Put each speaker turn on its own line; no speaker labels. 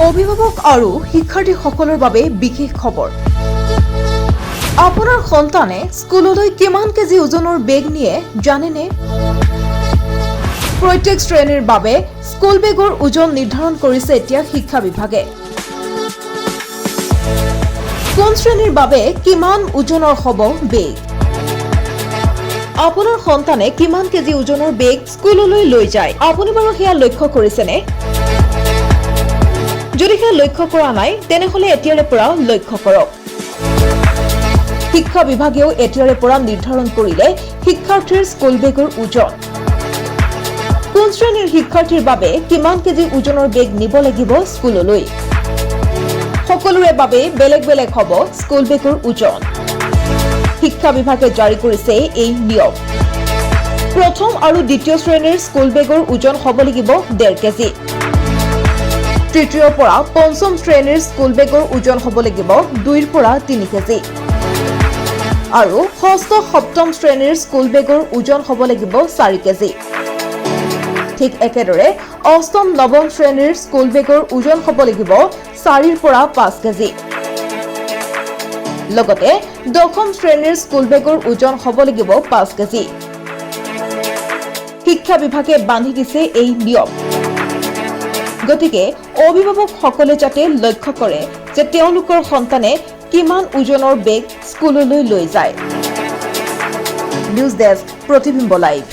অভিভাৱক আৰু শিক্ষাৰ্থীসকলৰ বাবে বিশেষ খবৰ। আপোনাৰ সন্তানে স্কুললৈ কিমান কেজি ওজনৰ বেগ নিয়ে জানেনে? প্ৰত্যেক শ্ৰেণীৰ বাবে স্কুল বেগৰ ওজন নিৰ্ধাৰণ কৰিছে এতিয়া শিক্ষা বিভাগে। কোন শ্ৰেণীৰ বাবে কিমান ওজনৰ হ'ব বেগ? আপোনাৰ সন্তানে কিমান কেজি ওজনৰ বেগ স্কুললৈ লৈ যায়, আপুনি বাৰু সেয়া লক্ষ্য কৰিছেনে? যদি সেয়া লক্ষ্য কৰা নাই তেনেহলে এতিয়াৰে পৰা লক্ষ্য কৰক। শিক্ষা বিভাগেও এতিয়াৰে পৰা নিৰ্ধাৰণ কৰিলে শিক্ষাৰ্থীৰ স্কুল বেগৰ ওজন। কোন শ্ৰেণীৰ শিক্ষাৰ্থীৰ বাবে কিমান কেজি ওজনৰ বেগ নিব লাগিব স্কুললৈ? সকলোৰে বাবে বেলেগ বেলেগ হ'ব স্কুল বেগৰ ওজন। শিক্ষা বিভাগে জাৰি কৰিছে এই নিয়ম। প্ৰথম আৰু দ্বিতীয় শ্ৰেণীৰ স্কুল বেগৰ ওজন হ'ব লাগিব 1.5 কেজি। তৃতীয়ৰ পৰা পঞ্চম শ্ৰেণীৰ স্কুল বেগৰ ওজন হ'ব লাগিব 2 পৰা 3 কেজি। আৰু ষষ্ঠ সপ্তম শ্ৰেণীৰ স্কুল বেগৰ ওজন হ'ব লাগিব 4 কেজি। ঠিক একেদৰে অষ্টম নৱম শ্ৰেণীৰ স্কুল বেগৰ ওজন হ'ব লাগিব 4 পৰা 5 কেজি। লগতে দশম শ্ৰেণীৰ স্কুল বেগৰ ওজন হ'ব লাগিব 5 কেজি। শিক্ষা বিভাগে বান্ধি দিছে এই নিয়ম। গতিকে অভিভাৱকসকলে যাতে লক্ষ্য কৰে যে তেওঁলোকৰ সন্তানে কিমান ওজনৰ বেগ স্কুললৈ লৈ যায়। নিউজ ডেস্ক, প্ৰতিবিম্ব লাইভ।